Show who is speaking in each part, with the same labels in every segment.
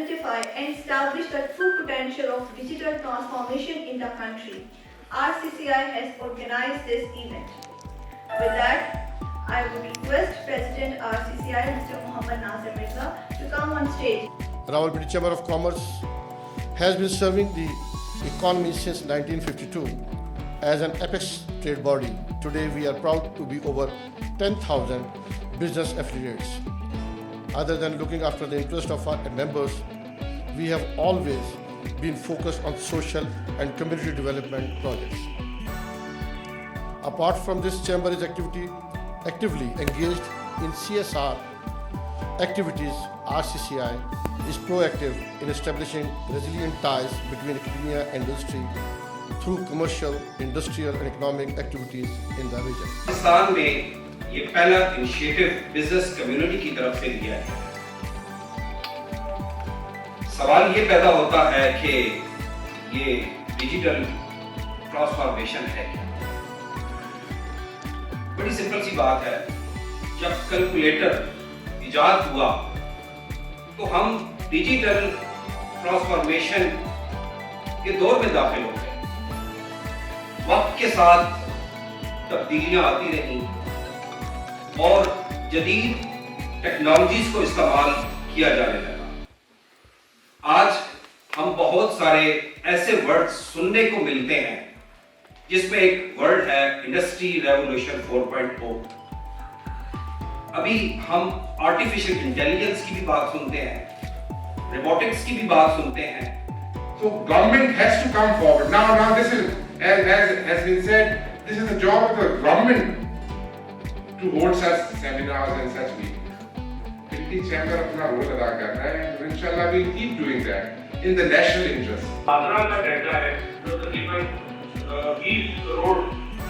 Speaker 1: identify and establish the true potential of digital transformation in the country, RCCI has organized this event. With that, I would request President RCCI, Mr. Muhammad Nasir Mirza, to come on stage.
Speaker 2: Rawalpindi Chamber of Commerce has been serving the economy since 1952 as an apex trade body. Today we are proud to be over 10,000 business affiliates. Other than looking after the interest of our members, we have always been focused on social and community development projects. Apart from this, Chamber is actively engaged in CSR activities. RCCI is proactive in establishing resilient ties between academia and industry through commercial, industrial and economic activities in the region.
Speaker 3: Pakistan में ये पहला initiative business community की तरफ से लिया है। सवाल ये पैदा होता है कि ये डिजिटल ट्रांसफॉर्मेशन है क्या? बड़ी सिंपल सी बात है, जब कैलकुलेटर इजाद हुआ तो हम डिजिटल ट्रांसफॉर्मेशन के दौर में दाखिल हो गए। वक्त के साथ तब्दीलियां आती रहीं और जदीद टेक्नोलॉजीज को इस्तेमाल किया जाने लगा। आज हम बहुत सारे ऐसे वर्ड सुनने को मिलते हैं जिसमें एक वर्ड है इंडस्ट्री रेवोल्यूशन 4.0। अभी हम आर्टिफिशियल इंटेलिजेंस की भी बात सुनते हैं, रोबोटिक्स की भी बात सुनते हैं।
Speaker 4: So government has to come forward. Now this is, as has been said, this is the job of the government to hold such seminars and such meetings. Pinti Chamber अपना रोल अदा कर रहा है, and inshallah we'll keep doing that in the national interest.
Speaker 5: Agra का data है जो तकरीबन 20 करोड़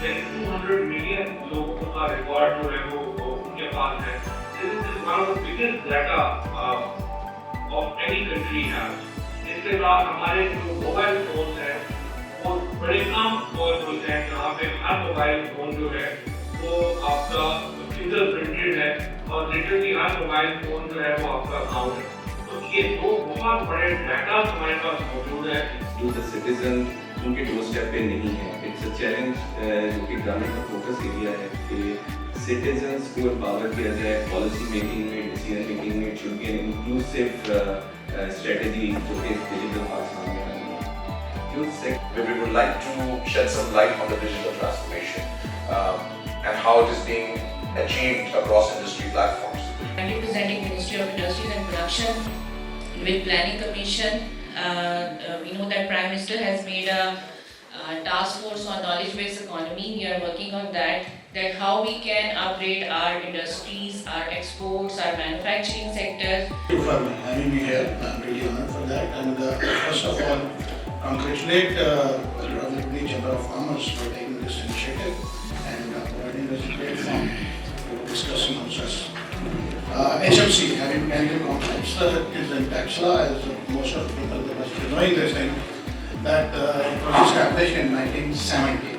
Speaker 5: यानी 200 मिलियन लोगों का रिकॉर्ड जो है वो उनके पास है। This is one of the biggest data of any country has. इसके बाद हमारे जो मोबाइल फोन है वो बड़े कम मौजूद हैं जहाँ पे हर मोबाइल फोन जो है वो आपका फिंगर प्रिंटेड है और लिटरली हर मोबाइल फोन जो है वो आपका अकाउंट है। तो ये दो बहुत बड़े डाटा हमारे पास मौजूद है।
Speaker 6: जो द सिटीजन उनके डोर स्टेप पे नहीं है। इट्स अ चैलेंज जो कि गवर्नमेंट का फोकस एरिया है कि सिटीजन्स को एम्पावर किया जाए पॉलिसी मेकिंग में, डिसीजन मेकिंग में। It should be an inclusive strategy जो कि डिजिटल पाकिस्तान में है।
Speaker 7: We would like to shed some light on the digital transformation and how it is being achieved across industry platforms.
Speaker 8: I'm representing Ministry of Industries and Production with Planning Commission. We know that Prime Minister has made a task force on knowledge-based economy. We are working on that how we can upgrade our industries, our exports, our manufacturing sector.
Speaker 9: Thank you for having me here. I'm really honored for that. And first of all, congratulate the Rawalpindi Chamber of Commerce for taking this initiative and providing us a platform to discussing on such. HMC, having Chemical Complex, is in Taxla, as most of the people that must be knowing this thing, that it was established in 1970.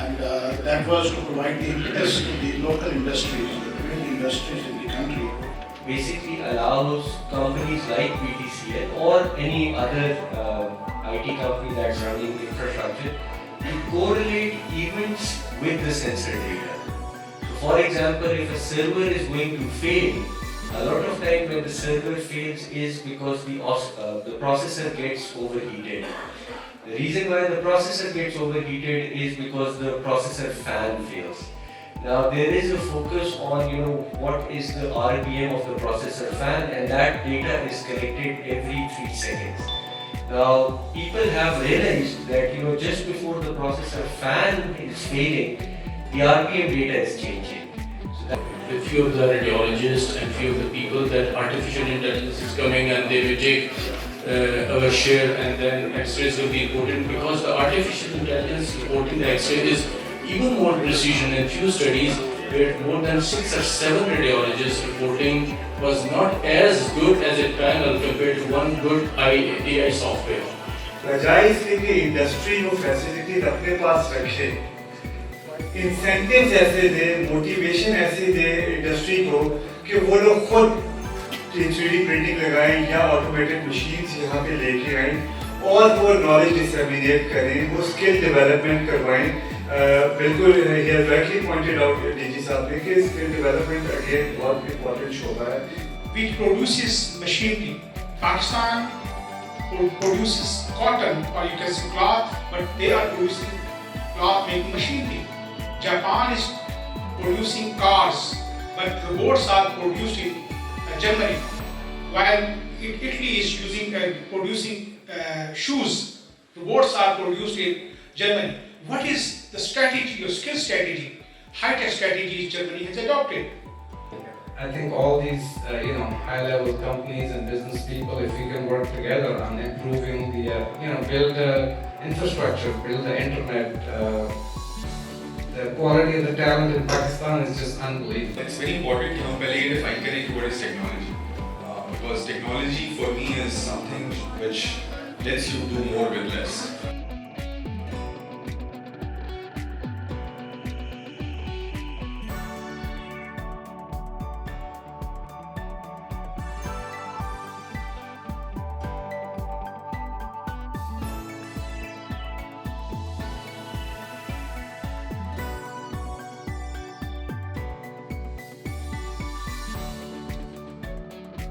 Speaker 9: And that was to provide the impetus to the local industries, the growing industries in the country.
Speaker 10: Basically allows companies like BTCL or any other IT company that's running infrastructure to correlate events with the sensor data. So for example, if a server is going to fail, a lot of time when the server fails is because the processor gets overheated. The reason why the processor gets overheated is because the processor fan fails. Now there is a focus on what is the RPM of the processor fan, and that data is collected every 3 seconds. Now people have realized that just before the processor fan is failing, the RPM data is changing. So
Speaker 11: with few of the radiologists and few of the people that artificial intelligence is coming and they will take our share, and then X-rays will be reported, because the artificial intelligence reporting the X-ray is even more precision. In few studies where more than 6 or 7 radiologists reporting was not as good as a panel compared to one good AI software.
Speaker 12: रजाइज की industry को facility अपने पास रखे, incentives ऐसे दे, motivation ऐसे दे industry को कि वो लोग खुद 3D प्रिंटिंग लगाएं या ऑटोमेटेड मशीन्स यहाँ पे लेके आएं और वो नॉलेज डिसमिनेट करें, वो स्किल डेवलपमेंट करवाएं। बिल्कुल he has rightly pointed out DG साहब ने कि स्किल डेवलपमेंट अगेन बहुत इंपॉर्टेंट शोबा है।
Speaker 9: which produces machinery. Pakistan produces cotton or you can say cloth, but they are producing cloth making machinery. Japan is producing cars, but robots are produced in Germany, while Italy is producing shoes. Robots are produced in Germany. What is the strategy or skill strategy, high-tech strategies Germany has adopted?
Speaker 13: I think all these, high-level companies and business people, if we can work together on improving the, build infrastructure, build the internet, the quality of the talent in Pakistan is just unbelievable.
Speaker 14: It's very important, पहले ये define करें कि what is technology, because technology for me is something which lets you do more with less.